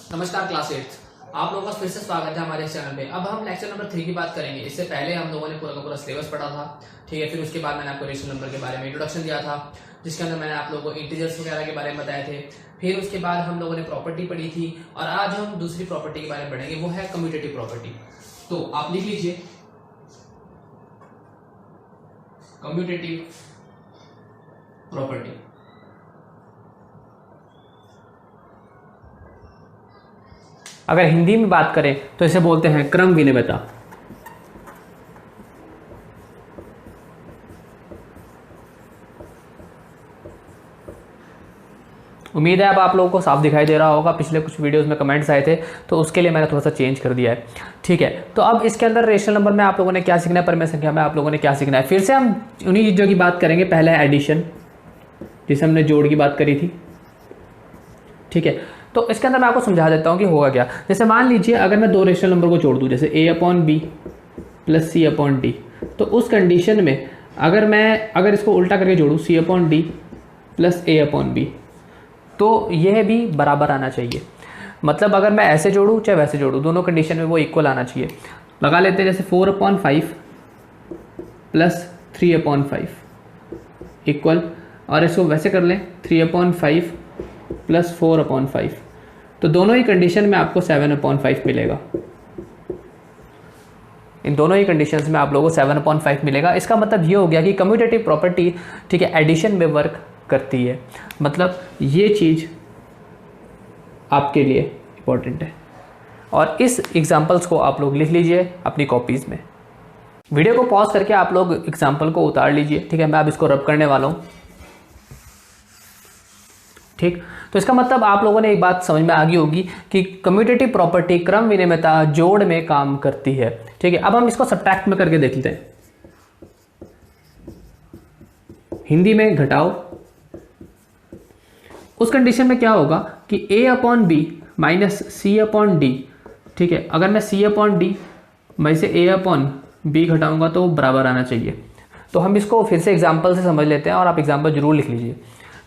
नमस्कार क्लास 8 आप लोगों का फिर से स्वागत है हमारे इस चैनल में। अब हम लेक्चर नंबर 3 की बात करेंगे। इससे पहले हम लोगों ने पूरा का पूरा सिलेबस पढ़ा था, ठीक है। फिर उसके बाद मैंने आपको रेशनल नंबर के बारे में इंट्रोडक्शन दिया था, जिसके अंदर मैंने आप लोगों को इंटीजर्स वगैरह के बारे में बताए थे। फिर उसके बाद हम लोगों ने प्रॉपर्टी पढ़ी थी और आज हम दूसरी प्रॉपर्टी के बारे में पढ़ेंगे, वो है कम्यूटेटिव प्रॉपर्टी। तो आप लिख लीजिए कम्यूटेटिव प्रॉपर्टी। अगर हिंदी में बात करें तो इसे बोलते हैं क्रम विनिमयता। उम्मीद है अब आप लोगों को साफ दिखाई दे रहा होगा। पिछले कुछ वीडियोस में कमेंट्स आए थे तो उसके लिए मैंने थोड़ा सा चेंज कर दिया है, ठीक है। तो अब इसके अंदर रेशनल नंबर में आप लोगों ने क्या सीखना है, परिमेय संख्या में आप लोगों ने क्या सीखना है। फिर से हम उन्हीं चीज़ों की बात करेंगे। पहला है एडिशन, जिसे हमने जोड़ की बात करी थी, ठीक है। तो इसके अंदर मैं आपको समझा देता हूँ कि होगा क्या। जैसे मान लीजिए अगर मैं दो रेशनल नंबर को जोड़ दूँ, जैसे a/b प्लस c/d, तो उस कंडीशन में अगर इसको उल्टा करके जोड़ूँ c/d प्लस a/b, तो यह भी बराबर आना चाहिए। मतलब अगर मैं ऐसे जोड़ूँ चाहे वैसे जोड़ूँ, दोनों कंडीशन में वो इक्वल आना चाहिए। लगा लेते हैं, जैसे 4/5 प्लस 3/5 इक्वल, और इसको वैसे कर लें 3/5 प्लस 4/5, तो दोनों ही कंडीशन में आपको 7/5 मिलेगा। इन दोनों ही कंडीशंस में आप लोगों को 7/5 मिलेगा। इसका मतलब ये हो गया कि कम्यूटेटिव प्रॉपर्टी, ठीक है, एडिशन में वर्क करती है। मतलब ये चीज़ आपके लिए इंपॉर्टेंट है और इस एग्जांपल्स को आप लोग लिख लीजिए अपनी कॉपीज़ में। वीडियो को पॉज करके आप लोग एग्जांपल को उतार लीजिए, ठीक है। मैं अब इसको रब करने वाला हूँ, ठीक। तो इसका मतलब आप लोगों ने एक बात समझ में आ गई होगी कि कम्यूटेटिव प्रॉपर्टी क्रम विनिमयता जोड़ में काम करती है, ठीक है। अब हम इसको सब्ट्रैक्ट में करके देख लेते हैं। हिंदी में घटाओ, उस कंडीशन में क्या होगा कि a/b माइनस c/d, ठीक है। अगर मैं c/d में से a/b घटाऊंगा तो बराबर आना चाहिए। तो हम इसको फिर से एग्जाम्पल से समझ लेते हैं और आप एग्जाम्पल जरूर लिख लीजिए,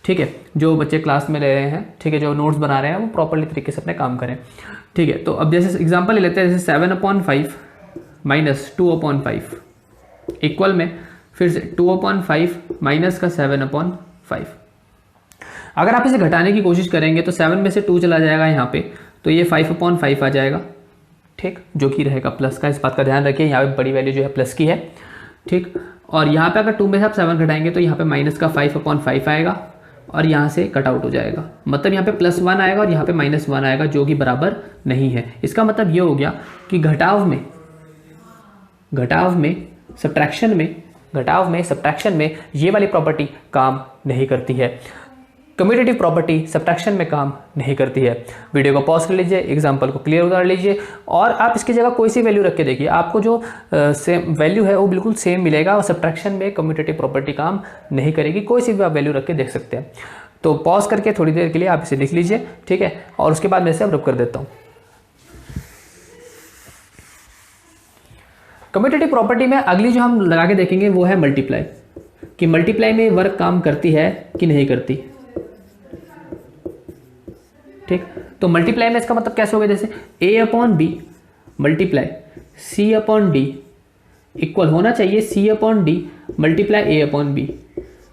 ठीक है। जो बच्चे क्लास में ले रहे हैं, ठीक है, जो नोट्स बना रहे हैं, वो प्रॉपर्ली तरीके से अपने काम करें, ठीक है। तो अब जैसे एग्जाम्पल ले लेते हैं, जैसे 7/5 माइनस 2/5 इक्वल में फिर से 2/5 माइनस का 7/5। अगर आप इसे घटाने की कोशिश करेंगे तो 7 में से 2 चला जाएगा यहाँ पे, तो ये 5/5 आ जाएगा, ठीक, जो कि रहेगा प्लस का। इस बात का ध्यान रखिए, यहाँ पे बड़ी वैल्यू जो है प्लस की है, ठीक। और यहाँ पे अगर 2 में से आप 7 घटाएंगे तो यहाँ पे माइनस का 5/5 आएगा और यहाँ से कट आउट हो जाएगा। मतलब यहाँ पे +1 आएगा और यहाँ पे -1 आएगा, जो कि बराबर नहीं है। इसका मतलब ये हो गया कि घटाव में सब्ट्रैक्शन में ये वाली प्रॉपर्टी काम नहीं करती है। कम्यूटेटिव प्रॉपर्टी सब्ट्रैक्शन में काम नहीं करती है। वीडियो को पॉज कर लीजिए, एग्जांपल को क्लियर उतार लीजिए और आप इसकी जगह कोई सी वैल्यू रख के देखिए, आपको जो सेम वैल्यू है वो बिल्कुल सेम मिलेगा। और सब्ट्रैक्शन में कम्यूटेटिव प्रॉपर्टी काम नहीं करेगी। कोई सी भी आप वैल्यू रख के देख सकते हैं। तो पॉज करके थोड़ी देर के लिए आप इसे लिख लीजिए, ठीक है, और उसके बाद मैं इसे रब कर देता हूँ। कम्यूटेटिव प्रॉपर्टी में अगली जो हम लगा के देखेंगे वो है मल्टीप्लाई, कि मल्टीप्लाई में वर्क काम करती है कि नहीं करती, ठीक। तो मल्टीप्लाई में इसका मतलब कैसे होगा, जैसे a/b मल्टीप्लाई c/d इक्वल होना चाहिए c/d मल्टीप्लाई a/b।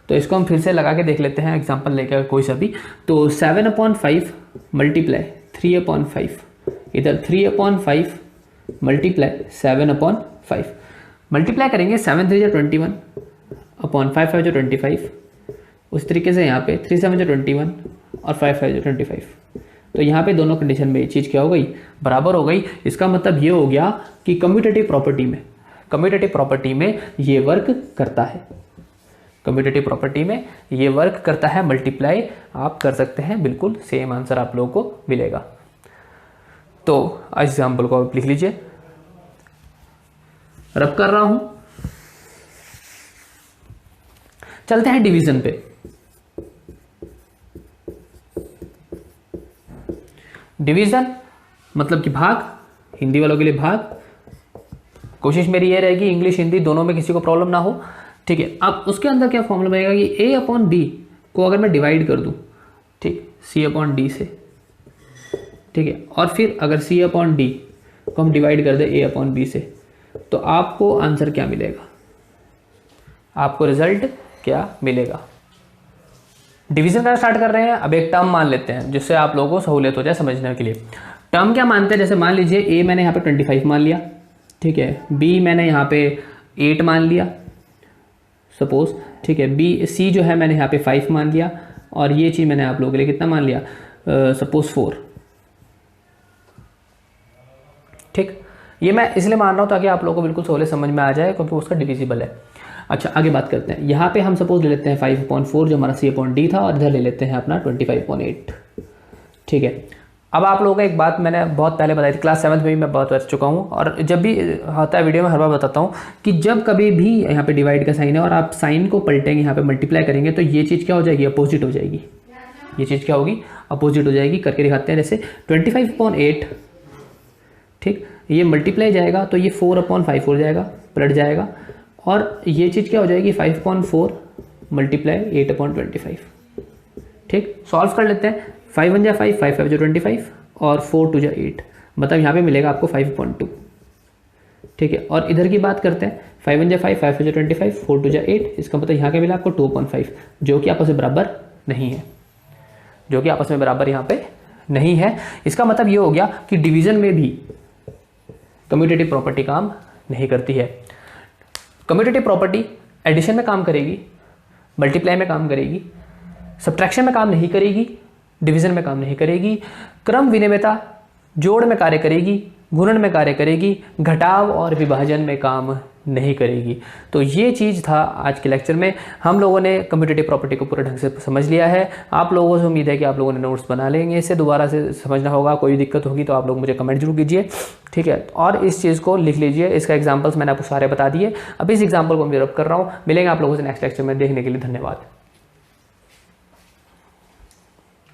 तो इसको हम फिर से लगा के देख लेते हैं, एग्जांपल लेकर कोई सा भी। तो 7/5 मल्टीप्लाई 3/5, इधर 3/5 मल्टीप्लाई 7/5। मल्टीप्लाई करेंगे 7 3 21 अपॉन 5 5 25। उस तरीके से यहाँ पे 3 7 21 और 5 5 25। तो यहाँ पे दोनों कंडीशन में ये चीज़ क्या हो गई, बराबर हो गई। इसका मतलब ये हो गया कि कम्यूटेटिव प्रॉपर्टी में ये वर्क करता है। कम्यूटेटिव प्रॉपर्टी में ये वर्क करता है। मल्टीप्लाई आप कर सकते हैं, बिल्कुल सेम आंसर आप लोगों को मिलेगा। तो एग्जाम्पल को आप लिख लीजिए, रब कर रहा हूं। चलते हैं डिवीजन पे। डिवीजन मतलब कि भाग, हिंदी वालों के लिए भाग। कोशिश मेरी ये रहेगी इंग्लिश हिंदी दोनों में किसी को प्रॉब्लम ना हो, ठीक है। अब उसके अंदर क्या फॉर्मूला बनेगा कि a/b को अगर मैं डिवाइड कर दूं, ठीक, c/d से, ठीक है। और फिर अगर C अपॉन डी को हम डिवाइड कर दें A अपॉन बी से, तो आपको आंसर क्या मिलेगा, आपको रिजल्ट क्या मिलेगा। डिवीजन करना स्टार्ट कर रहे हैं। अब एक टर्म मान लेते हैं जिससे आप लोगों को सहूलियत हो जाए समझने के लिए। टर्म क्या मानते हैं, जैसे मान लीजिए A मैंने यहाँ पे 25 मान लिया, ठीक है, B मैंने यहाँ पे 8 मान लिया सपोज, ठीक है, C जो है मैंने यहाँ पे 5 मान लिया, और ये चीज़ मैंने आप लोगों के लिए कितना मान लिया, सपोज 4। ठीक, ये मैं इसलिए मान रहा हूँ ताकि आप लोगों को बिल्कुल सहूलियत समझ में आ जाए, क्योंकि उसका डिविजिबल है। अच्छा, आगे बात करते हैं। यहाँ पे हम सपोज ले लेते हैं 5/4 जो हमारा C अपॉन डी था, और इधर ले लेते हैं अपना 25/8। ठीक है, अब आप लोगों को एक बात मैंने बहुत पहले बताई थी, क्लास 7 में भी मैं बहुत बता चुका हूँ, और जब भी होता है वीडियो में हर बार बताता हूँ कि जब कभी भी यहाँ पे डिवाइड का साइन है और आप साइन को पलटेंगे, यहाँ पे मल्टीप्लाई करेंगे, तो ये चीज़ क्या हो जाएगी, अपोजिट हो जाएगी। ये चीज़ क्या होगी, अपोजिट हो जाएगी। करके दिखाते हैं, जैसे 25/8, ठीक, ये मल्टीप्लाई जाएगा तो ये 4/5 हो जाएगा, पलट जाएगा, और ये चीज़ क्या हो जाएगी, 5/4 मल्टीप्लाई 8/25। ठीक, सॉल्व कर लेते हैं। 5 1 जा 5, 5 5 जो 25, और 4 2 जा 8, मतलब यहाँ पे मिलेगा आपको 5/2। ठीक है, और इधर की बात करते हैं, 5 1 जा 5, 5 5 जो 25, 4 2 जा 8, इसका मतलब यहाँ क्या मिला आपको 2/5, जो कि आपस में बराबर नहीं है, जो कि आपस में बराबर यहाँ पे नहीं है। इसका मतलब ये हो गया कि डिवीजन में भी कम्यूटेटिव प्रॉपर्टी काम नहीं करती है। कम्यूटेटिव प्रॉपर्टी एडिशन में काम करेगी, मल्टीप्लाई में काम करेगी, सब्ट्रैक्शन में काम नहीं करेगी, डिवीजन में काम नहीं करेगी, क्रम विनिमयता जोड़ में कार्य करेगी, गुणन में कार्य करेगी, घटाव और विभाजन में काम नहीं करेगी। तो ये चीज़ था आज के लेक्चर में। हम लोगों ने कम्यूटेटिव प्रॉपर्टी को पूरे ढंग से समझ लिया है। आप लोगों से उम्मीद है कि आप लोगों ने नोट्स बना लेंगे, इसे दोबारा से समझना होगा। कोई दिक्कत होगी तो आप लोग मुझे कमेंट जरूर कीजिए, ठीक है, और इस चीज़ को लिख लीजिए। इसका एग्जाम्पल्स मैंने आपको सारे बता दिए, अब इस एग्जाम्पल को मैं रब कर रहा हूँ। मिलेंगे आप लोगों से नेक्स्ट लेक्चर में, देखने के लिए धन्यवाद।